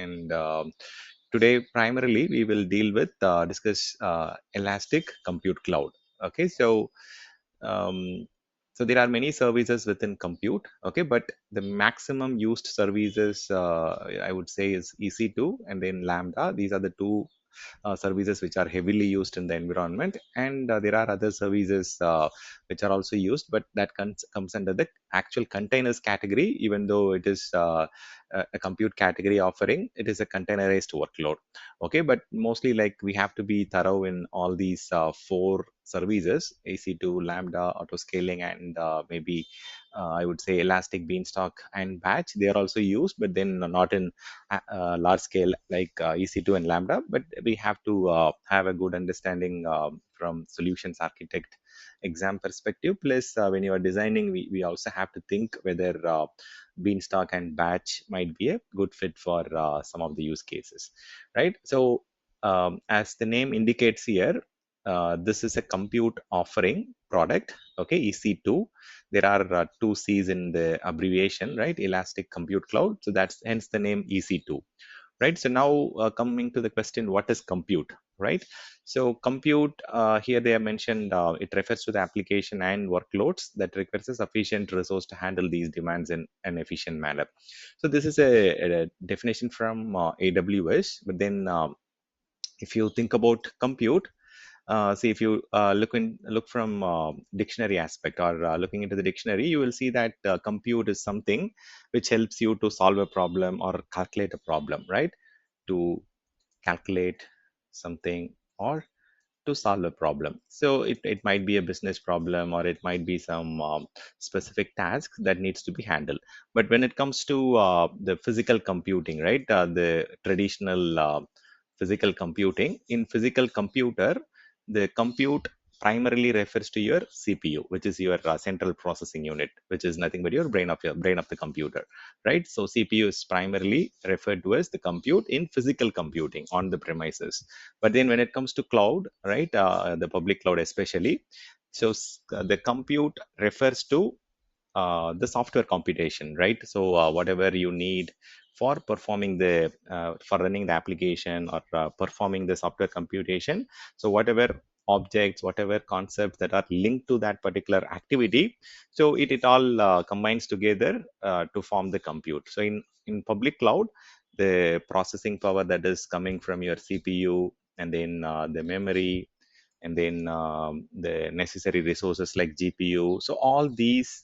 and today primarily we will deal with discuss Elastic Compute Cloud. Okay, um, so there are many services within compute. Okay, but the maximum used services I would say is EC2 and then Lambda. These are the two services which are heavily used in the environment, and there are other services which are also used, but that comes under the actual containers category. Even though it is a compute category offering, it is a containerized workload. Okay, but mostly like we have to be thorough in all these four services: AC2, Lambda, auto scaling, and maybe I would say Elastic, Beanstalk, and Batch. They are also used, but then not in large scale like EC2 and Lambda. But we have to have a good understanding from solutions architect exam perspective. Plus, when you are designing, we also have to think whether Beanstalk and Batch might be a good fit for some of the use cases, right? So, as the name indicates here, this is a compute offering product. Okay, EC2. There are two C's in the abbreviation, right? Elastic Compute Cloud. So that's hence the name EC2, right? So now coming to the question, what is compute, right? So compute, here they have mentioned, it refers to the application and workloads that requires a sufficient resource to handle these demands in an efficient manner. So this is a definition from AWS, but then if you think about compute, see if you look from dictionary aspect, or looking into the dictionary, you will see that compute is something which helps you to solve a problem or calculate a problem, right? To calculate something or to solve a problem. So it might be a business problem, or it might be some specific task that needs to be handled. But when it comes to the physical computing, right, the traditional physical computing, in physical computer, the compute primarily refers to your CPU, which is your central processing unit, which is nothing but your brain of the computer, right? So CPU is primarily referred to as the compute in physical computing on the premises. But then when it comes to cloud, right, the public cloud especially, so the compute refers to the software computation, right? So whatever you need for performing the for running the application, or performing the software computation. So whatever objects, whatever concepts that are linked to that particular activity, so it all combines together to form the compute. So in public cloud, the processing power that is coming from your CPU, and then the memory, and then the necessary resources like GPU. So all these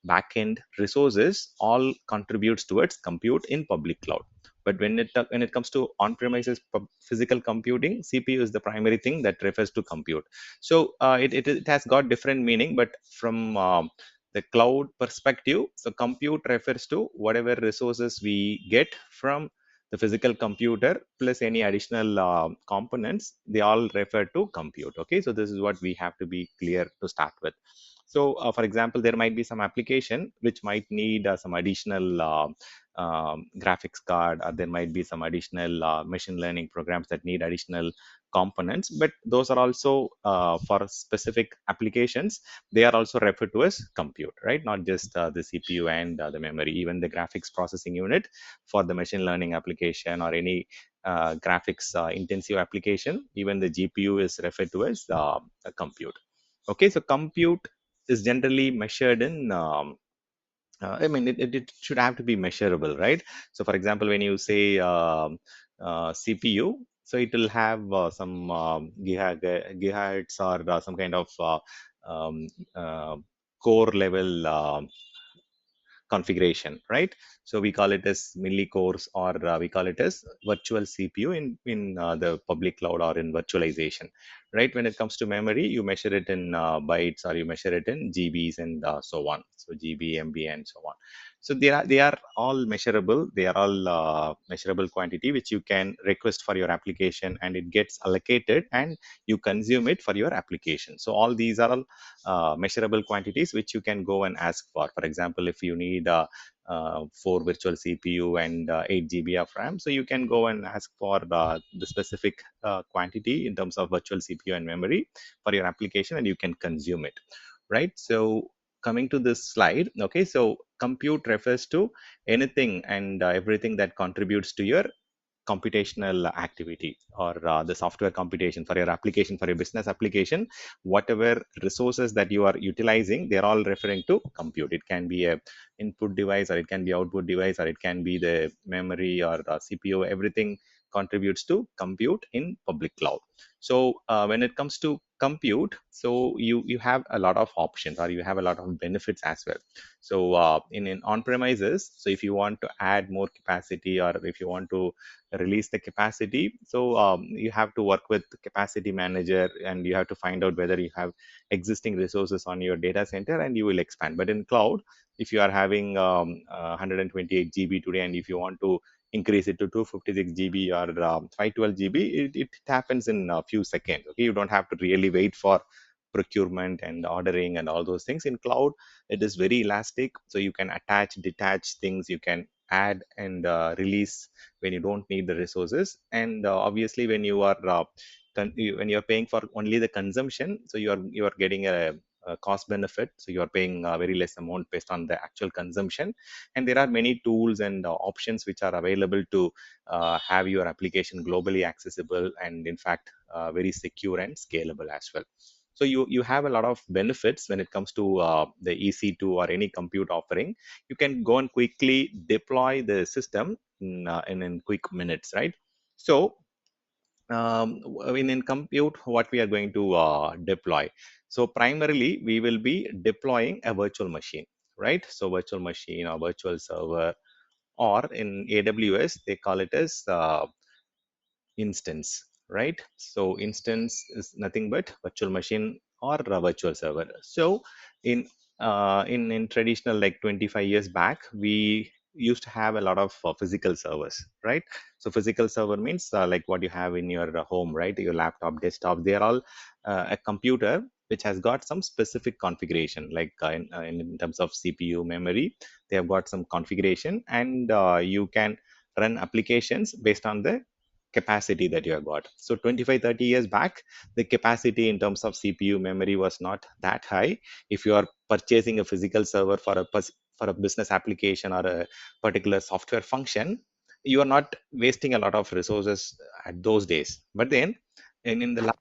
backend resources all contributes towards compute in public cloud. But when it comes to on-premises physical computing, CPU is the primary thing that refers to compute. So it has got different meaning, but from the cloud perspective, so compute refers to whatever resources we get from the physical computer plus any additional components, they all refer to compute. Okay, so this is what we have to be clear to start with. So for example, there might be some application which might need some additional graphics card, or there might be some additional machine learning programs that need additional components, but those are also for specific applications, they are also referred to as compute, right? Not just the CPU and the memory, even the graphics processing unit for the machine learning application, or any graphics intensive application, even the GPU is referred to as a compute. Okay, so compute is generally measured in I mean, it should have to be measurable, right? So for example, when you say CPU, so it will have some gigahertz, or some kind of um, uh, core level configuration, right? So we call it as millicores, or we call it as virtual CPU in the public cloud, or in virtualization, right? When it comes to memory, you measure it in bytes, or you measure it in GBs, and so on. So GB, MB, and so on. So they are all measurable. They are all measurable quantity which you can request for your application, and it gets allocated, and you consume it for your application. So all these are all measurable quantities which you can go and ask for. For example, if you need 4 virtual CPU and 8 GB of RAM, so you can go and ask for the specific quantity in terms of virtual CPU and memory for your application, and you can consume it, right? So coming to this slide, okay, so compute refers to anything and everything that contributes to your computational activity or the software computation for your application, for your business application. Whatever resources that you are utilizing, they're all referring to compute. It can be a input device, or it can be output device, or it can be the memory or CPU. Everything contributes to compute in public cloud. So when it comes to compute, so you have a lot of options, or you have a lot of benefits as well. So in on premises, so if you want to add more capacity, or if you want to release the capacity, so you have to work with the capacity manager, and you have to find out whether you have existing resources on your data center, and you will expand. But in cloud, if you are having 128 GB today, and if you want to increase it to 256 GB or 512 GB, it happens in a few seconds. Okay, you don't have to really wait for procurement and ordering and all those things. In cloud, it is very elastic, so you can attach, detach things, you can add and release when you don't need the resources. And obviously, when you are when you're paying for only the consumption, so you are getting a cost benefit. So you are paying a very less amount based on the actual consumption. And there are many tools and options which are available to have your application globally accessible, and in fact very secure and scalable as well. So you have a lot of benefits when it comes to the EC2 or any compute offering. You can go and quickly deploy the system in quick minutes, right? So in compute, what we are going to deploy. So primarily, we will be deploying a virtual machine, right? So virtual machine or virtual server, or in AWS, they call it as instance, right? So instance is nothing but virtual machine or a virtual server. So in in traditional, like 25 years back, we used to have a lot of physical servers, right? So physical server means like what you have in your home, right? Your laptop, desktop, they're all a computer which has got some specific configuration, like in terms of CPU, memory, they have got some configuration, and you can run applications based on the capacity that you have got. So 25, 30 years back, the capacity in terms of CPU memory was not that high. If you are purchasing a physical server for for a business application or a particular software function, you are not wasting a lot of resources at those days. But then, in the last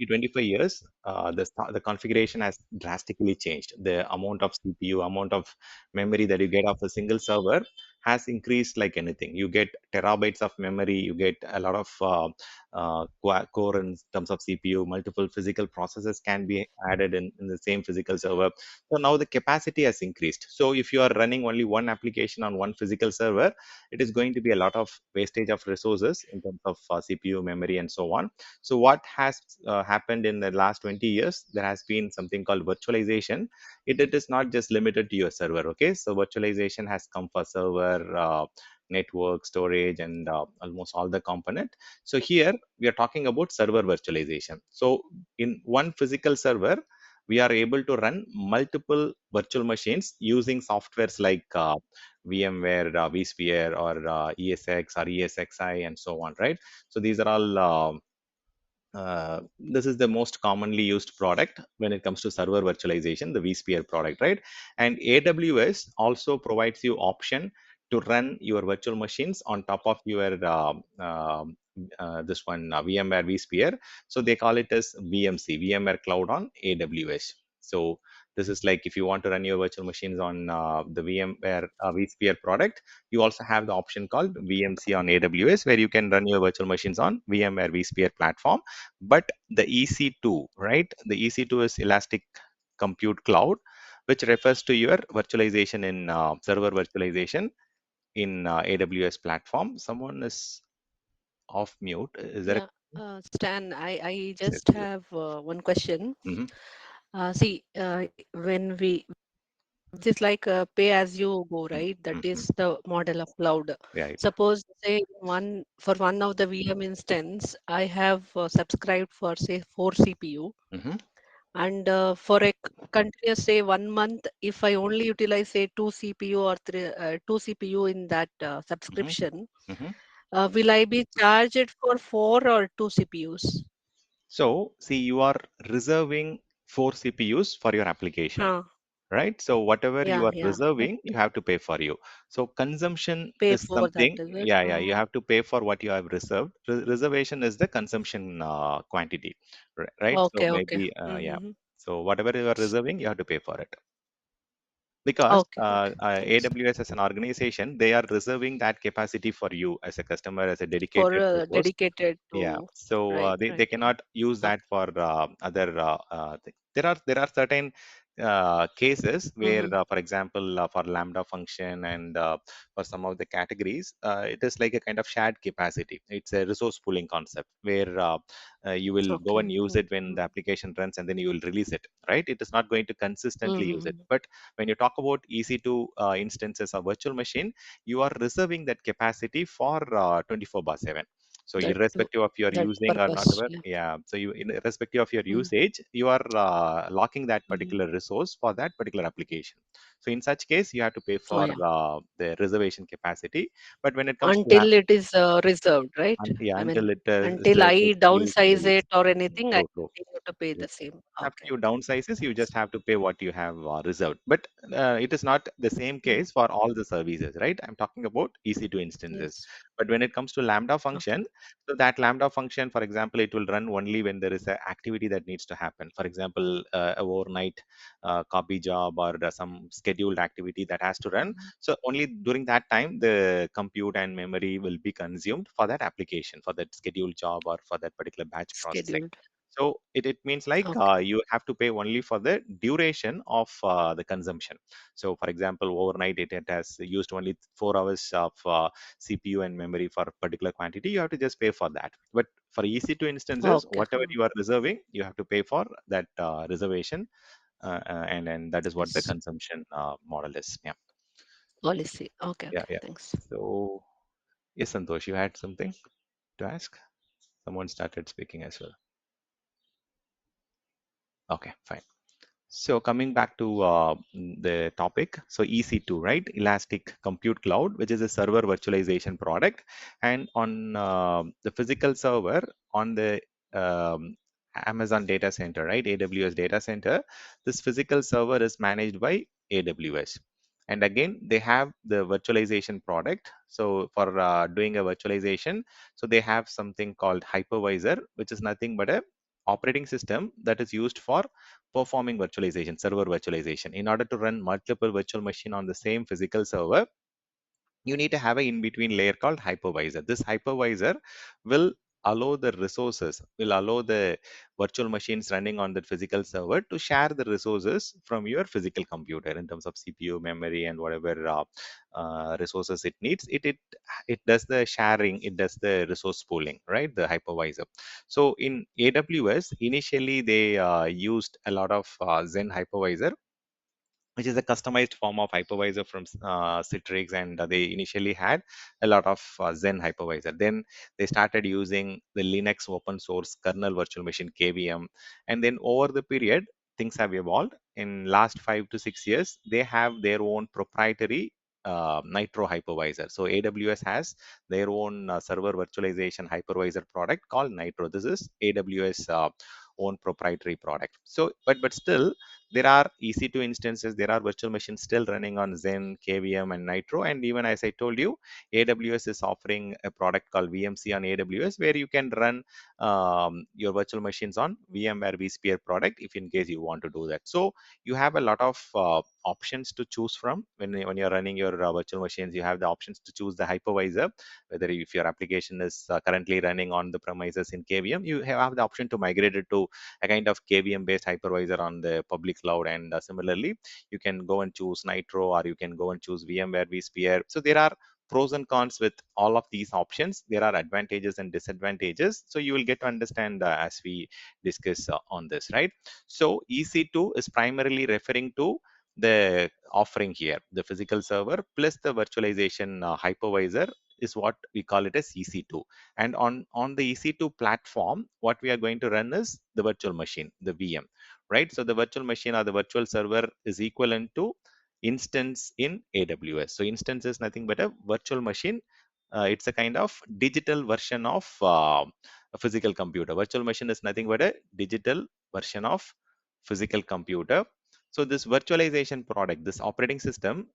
25 years, the configuration has drastically changed. The amount of CPU, amount of memory that you get off a single server has increased like anything. You get terabytes of memory, you get a lot of core in terms of CPU, multiple physical processes can be added in the same physical server. So now the capacity has increased. So if you are running only one application on one physical server, it is going to be a lot of wastage of resources in terms of CPU, memory, and so on. So what has happened in the last 20 years, there has been something called virtualization. It is not just limited to your server. Okay, so virtualization has come for server, network, storage, and almost all the component. So here we are talking about server virtualization. So in one physical server, we are able to run multiple virtual machines using softwares like VMware, vSphere, or ESX or ESXi, and so on, right? So these are all this is the most commonly used product when it comes to server virtualization, the vSphere product, right? And AWS also provides you option to run your virtual machines on top of your this one VMware vSphere. So they call it as VMC, VMware Cloud on AWS. So this is like if you want to run your virtual machines on the VMware vSphere product, you also have the option called VMC on AWS, where you can run your virtual machines on VMware vSphere platform. But the EC2, right? The EC2 is Elastic Compute Cloud, which refers to your virtualization in server virtualization in AWS platform. Someone is off mute. Is there a Stan, I yes, just have one question. mm-hmm, See, when we this is like pay as you go, right? That mm-hmm, is the model of cloud. right? Suppose say one for one of the VM instance, I have subscribed for say 4 CPU, Mm-hmm, and for a continuous say 1 month, if I only utilize say 2 CPU or 2 CPU in that mm-hmm, subscription, mm-hmm. will I be charged for 4 or 2 CPUs? So see, you are reserving 4 CPUs for your application. Huh. right? So whatever you Yeah, are yeah. reserving, you Okay. have to pay for you. So consumption Pay is for that, something, is it? yeah, you Oh, have to pay for what you have reserved. Reservation is the consumption quantity, right? So okay, okay. maybe, yeah. Mm-hmm. So whatever you are reserving, you have to pay for it. Because Okay, okay. Thanks. AWS as an organization, they are reserving that capacity for you as a customer, as a For dedicated resource. dedicated Yeah, to so right, they right. cannot use Okay. that for other. There are certain cases where, Mm-hmm. for example, for Lambda function and for some of the categories, it is like a kind of shared capacity. It's a resource pooling concept where you will go Okay. and use it when Mm-hmm. the application runs, and then you will release it. Right? It is not going to consistently use it. Mm-hmm. But when you talk about EC2 instances of virtual machine, you are reserving that capacity for 24/7. So That irrespective of your that using or not, purpose. Yeah. yeah. So you, irrespective of your Mm-hmm. usage, you are locking that Mm-hmm. particular resource for that particular application. So in such case, you have to pay Oh, for yeah. the reservation capacity. But when it comes to Until it is reserved, right? yeah, I mean, until it until I is used and downsize it released. or anything, I True, true. continue to pay the same. After Okay, you okay. downsizes, you Thanks. just have to pay what you have reserved. But it is not the same Mm, case for all the services, right? I'm talking about EC2 instances. yes. But when it comes to Lambda Okay. function, so that Lambda function, for example, it will run only when there is an activity that needs to happen. For example, a overnight copy job or some scheduled activity that has to run. Mhm. So only during that time, the compute and memory will be consumed for that application, for that scheduled job or for that particular batch processing. Scheduled. So it means like Okay. you have to pay only for the duration of the consumption. So for example, overnight it has used only 4 hours of CPU and memory for a particular quantity. You have to just pay for that. But for EC2 instances, Okay. whatever you are reserving, you have to pay for that reservation, and that is what the Yes. consumption model is. Yeah, Policy. Okay, yeah, okay. yeah. Thanks. So yes, Santosh, you had something to ask? Someone started speaking as well. Okay, fine. So coming back to the topic, so EC2, right? Elastic Compute Cloud, which is a server virtualization product, and on the physical server on the um, Amazon data center, right? AWS data center. This physical server is managed by AWS. And again, they have the virtualization product. So for doing a virtualization, so they have something called hypervisor, which is nothing but a operating system that is used for performing virtualization, server virtualization. In order to run multiple virtual machine on the same physical server, you need to have an in-between layer called hypervisor. This hypervisor will allow the resources, will allow the virtual machines running on the physical server to share the resources from your physical computer in terms of CPU, memory, and whatever resources it needs. It does the sharing, it does the resource pooling, right? The hypervisor. So in AWS, initially they used a lot of Zen hypervisor, which is a customized form of hypervisor from Citrix, and they initially had a lot of Zen hypervisor. Then they started using the Linux open source kernel virtual machine KVM, and then over the period, things have evolved. In last 5 to 6 years, they have their own proprietary Nitro hypervisor. So AWS has their own server virtualization hypervisor product called Nitro. This is AWS own proprietary product. So, but still there are EC2 instances, there are virtual machines still running on Zen, KVM, and Nitro. And even as I told you, AWS is offering a product called VMC on AWS where you can run your virtual machines on VMware vSphere product if in case you want to do that. So you have a lot of options to choose from when you're running your virtual machines. You have the options to choose the hypervisor, whether if your application is currently running on the premises in KVM, you have the option to migrate it to a kind of KVM based hypervisor on the public cloud. And similarly, you can go and choose Nitro, or you can go and choose VMware vSphere. So there are pros and cons with all of these options. There are advantages and disadvantages. So you will get to understand as we discuss on this, right? So EC2 is primarily referring to the offering here, the physical server plus the virtualization hypervisor is what we call it as EC2. And on the EC2 platform, what we are going to run is the virtual machine, the VM, right? So the virtual machine or the virtual server is equivalent to instance in AWS. So instance is nothing but a virtual machine. It's a kind of digital version of a physical computer. Virtual machine is nothing but a digital version of physical computer. So this virtualization product, this operating system,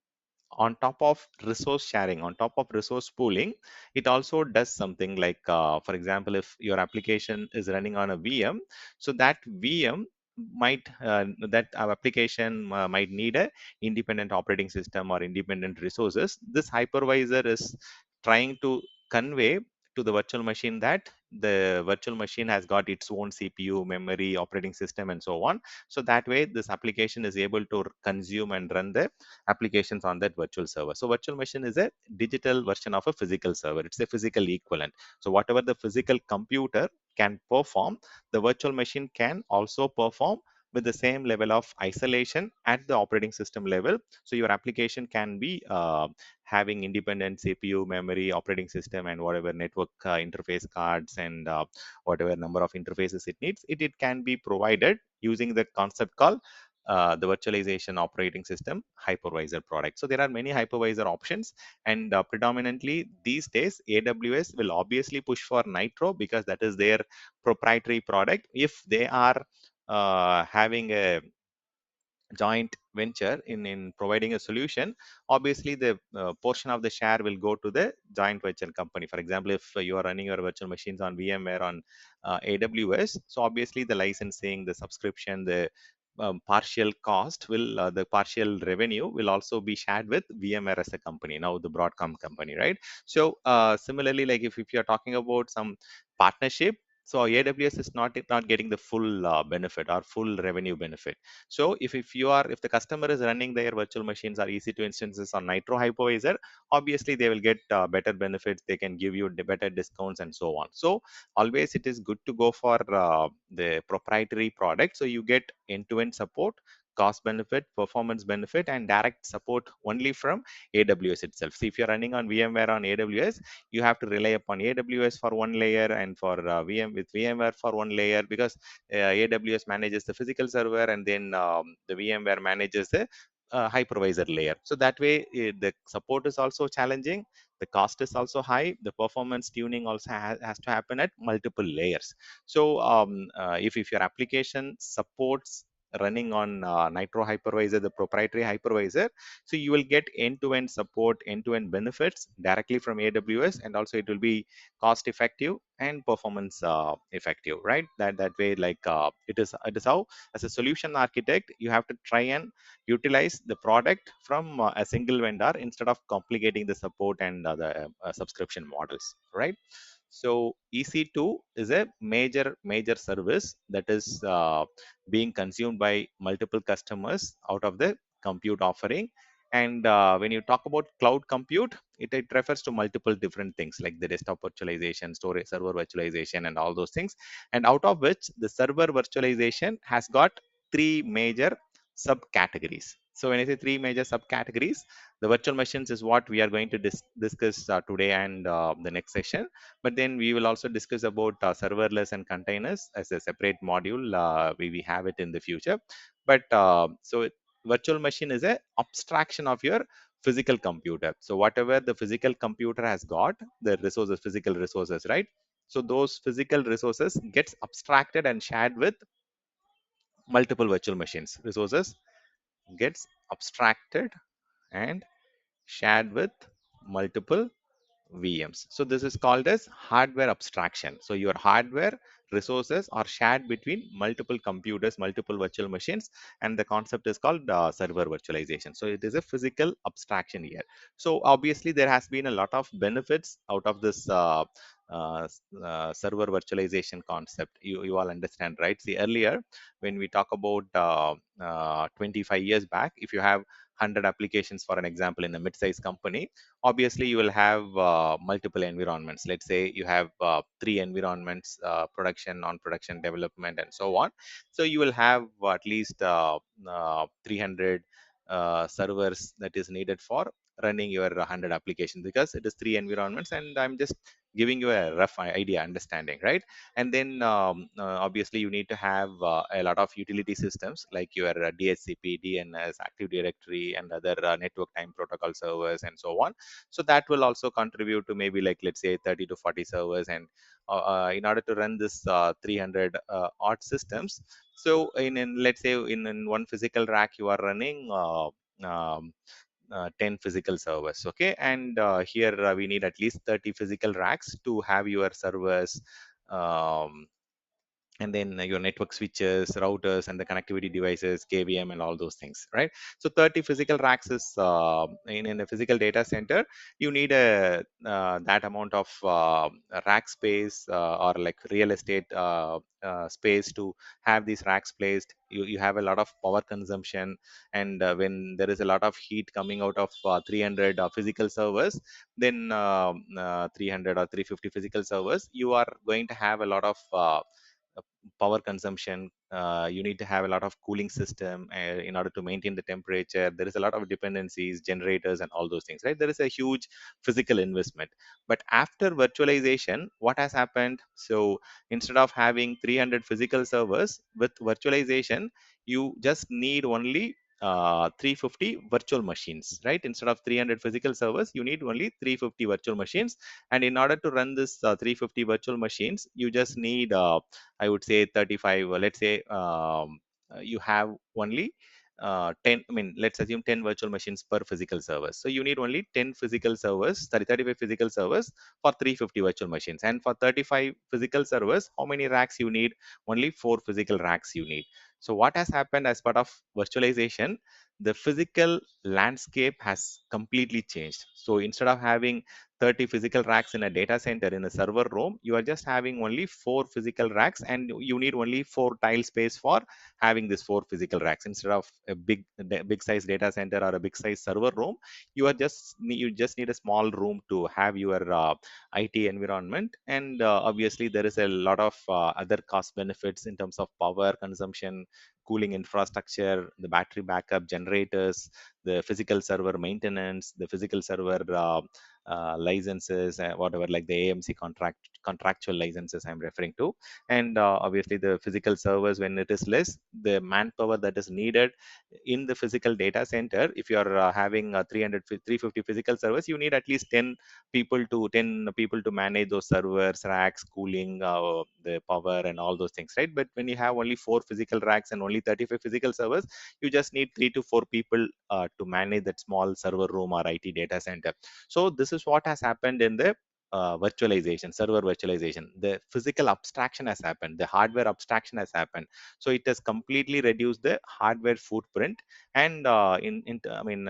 on top of resource sharing, on top of resource pooling, it also does something like, for example, if your application is running on a VM, so that VM might that our application might need a independent operating system or independent resources. This hypervisor is trying to convey to the virtual machine that the virtual machine has got its own CPU, memory, operating system, and so on. So that way this application is able to consume and run the applications on that virtual server. So virtual machine is a digital version of a physical server. It's a physical equivalent. So whatever the physical computer can perform, the virtual machine can also perform with the same level of isolation at the operating system level. So your application can be having independent CPU, memory, operating system, and whatever network interface cards and whatever number of interfaces it needs. It can be provided using the concept called the virtualization operating system hypervisor product. So there are many hypervisor options, and predominantly these days AWS will obviously push for Nitro because that is their proprietary product. If they are having a joint venture in providing a solution, obviously the portion of the share will go to the joint venture company. For example, if you are running your virtual machines on VMware on AWS, so obviously the licensing, the subscription, the partial cost will the partial revenue will also be shared with VMware as a company, now the Broadcom company, right? So similarly, like if you're talking about some partnership, so AWS is not getting the full benefit or full revenue benefit. So if the customer is running their virtual machines or EC2 instances on Nitro hypervisor, obviously they will get better benefits. They can give you better discounts and so on. So always it is good to go for the proprietary product. So you get end-to-end support, cost benefit, performance benefit, and direct support only from AWS itself. See, if you're running on VMware on AWS, you have to rely upon AWS for one layer and for with VMware for one layer, because AWS manages the physical server, and then the VMware manages the hypervisor layer. So that way, the support is also challenging, the cost is also high, the performance tuning also has to happen at multiple layers. So if your application supports running on Nitro hypervisor, the proprietary hypervisor, so you will get end-to-end support, end-to-end benefits directly from AWS, and also it will be cost effective and performance effective, right? That way, like it is how, as a solution architect, you have to try and utilize the product from a single vendor instead of complicating the support and the subscription models, right? So EC2 is a major service that is being consumed by multiple customers out of the compute offering. And when you talk about cloud compute, it refers to multiple different things like the desktop virtualization, storage, server virtualization, and all those things. And out of which, the server virtualization has got three major subcategories. So when I say three major subcategories, the virtual machines is what we are going to discuss today and the next session. But then we will also discuss about serverless and containers as a separate module. We have it in the future. But virtual machine is a abstraction of your physical computer. So whatever the physical computer has got, the resources, physical resources, right? So those physical resources gets abstracted and shared with multiple virtual machines. Resources gets abstracted and shared with multiple VMs. So this is called as hardware abstraction. So your hardware resources are shared between multiple computers, multiple virtual machines, and the concept is called server virtualization. So it is a physical abstraction here. So obviously there has been a lot of benefits out of this server virtualization concept. You all understand, right? See, earlier when we talk about 25 years back, if you have 100 applications, for an example, in a mid-sized company, obviously you will have multiple environments. Let's say you have three environments, production, non-production, development, and so on. So you will have at least 300 servers that is needed for running your 100 applications, because it is three environments, and I'm just giving you a rough idea, understanding, right? And then obviously you need to have a lot of utility systems like your DHCP, DNS, Active Directory, and other network time protocol servers, and so on. So that will also contribute to maybe, like, let's say 30 to 40 servers. And in order to run this 300 odd systems, So in let's say in one physical rack you are running 10 physical servers, okay, and here we need at least 30 physical racks to have your servers, um, and then your network switches, routers, and the connectivity devices, KVM, and all those things, right? So 30 physical racks is in a physical data center. You need a that amount of rack space, or like real estate space to have these racks placed. You have a lot of power consumption, and when there is a lot of heat coming out of 300 physical servers, then 300 or 350 physical servers, you are going to have a lot of power consumption. You need to have a lot of cooling system in order to maintain the temperature. There is a lot of dependencies, generators, and all those things, right? There is a huge physical investment. But after virtualization, what has happened? So instead of having 300 physical servers, with virtualization, you just need only 350 virtual machines, right? Instead of 300 physical servers, you need only 350 virtual machines. And in order to run this 350 virtual machines, you just need I would say 35, let's say you have only 10, I mean, let's assume 10 virtual machines per physical servers. So you need only 10 physical servers, 35 physical servers for 350 virtual machines. And for 35 physical servers, how many racks you need? Only 4 physical racks you need. So what has happened as part of virtualization? The physical landscape has completely changed. So instead of having 30 physical racks in a data center in a server room, you are just having only 4 physical racks, and you need only 4 tile space for having this 4 physical racks. Instead of a big size data center or a big size server room, you just need a small room to have your IT environment. And obviously there is a lot of other cost benefits in terms of power consumption, cooling infrastructure, the battery backup, generators, the physical server maintenance, the physical server licenses, whatever, like the AMC contractual licenses I'm referring to. And obviously the physical servers, when it is less, the manpower that is needed in the physical data center, if you are having 350 physical servers, you need at least 10 people to manage those servers, racks, cooling, the power, and all those things, right? But when you have only 4 physical racks and only 35 physical servers, you just need 3 to 4 people to manage that small server room or IT data center. So this is what has happened in the virtualization, server virtualization. The physical abstraction has happened, the hardware abstraction has happened. So it has completely reduced the hardware footprint. And I mean,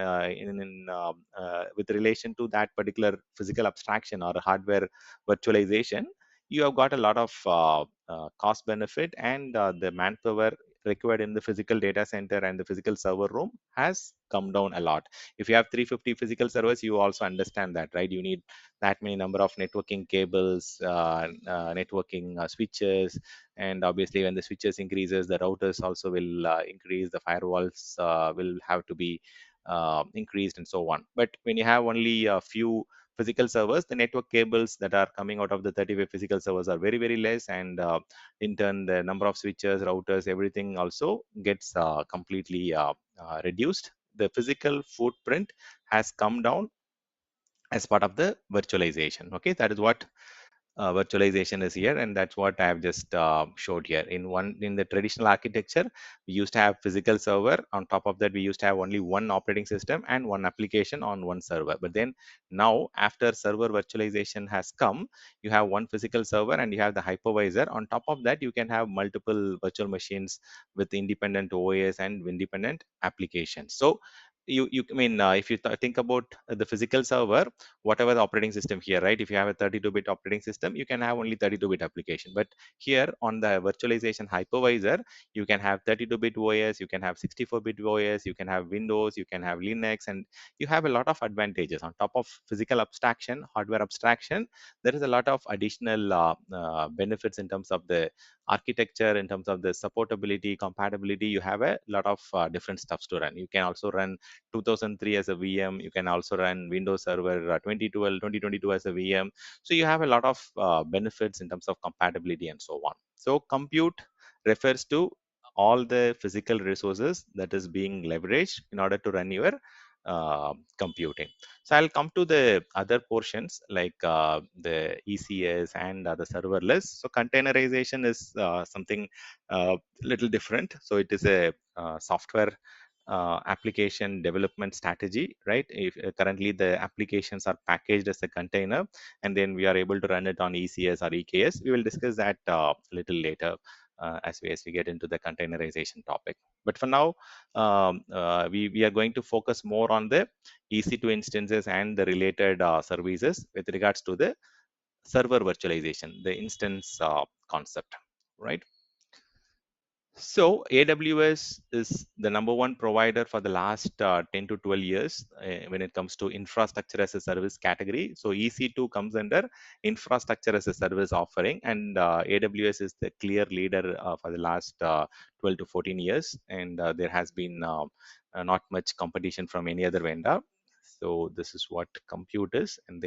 with relation to that particular physical abstraction or hardware virtualization, you have got a lot of cost benefit, and the manpower required in the physical data center and the physical server room has come down a lot. If you have 350 physical servers, you also understand that, right? You need that many number of networking cables, networking switches, and obviously when the switches increases, the routers also will increase, the firewalls will have to be increased, and so on. But when you have only a few physical servers, the network cables that are coming out of the 35 physical servers are very, very less, and in turn the number of switches, routers, everything also gets completely reduced. The physical footprint has come down as part of the virtualization. Okay, that is what virtualization is here, and that's what I have just showed here. In the traditional architecture, we used to have physical server. On top of that, we used to have only one operating system and one application on one server. But then now, after server virtualization has come, you have one physical server and you have the hypervisor. On top of that, you can have multiple virtual machines with independent OS and independent applications. So you I mean, if you think about the physical server, whatever the operating system here, right? If you have a 32-bit operating system, you can have only 32-bit application. But here on the virtualization hypervisor, you can have 32-bit OS, you can have 64-bit OS, you can have Windows, you can have Linux, and you have a lot of advantages on top of physical abstraction, hardware abstraction. There is a lot of additional benefits in terms of the architecture, in terms of the supportability, compatibility. You have a lot of different stuffs to run. You can also run 2003 as a VM. You can also run Windows Server 2022 as a VM. So you have a lot of benefits in terms of compatibility and so on. So compute refers to all the physical resources that is being leveraged in order to run your computing. So I'll come to the other portions like the ECS and the serverless. So containerization is something little different. So it is a software application development strategy, right? If currently the applications are packaged as a container, and then we are able to run it on ECS or EKS. We will discuss that a little later as we get into the containerization topic. But for now, we are going to focus more on the EC2 instances and the related services with regards to the server virtualization, the instance concept, right? So AWS is the number one provider for the last 10 to 12 years when it comes to infrastructure as a service category. So EC2 comes under infrastructure as a service offering, and AWS is the clear leader for the last 12 to 14 years, and there has been not much competition from any other vendor. So this is what compute is, and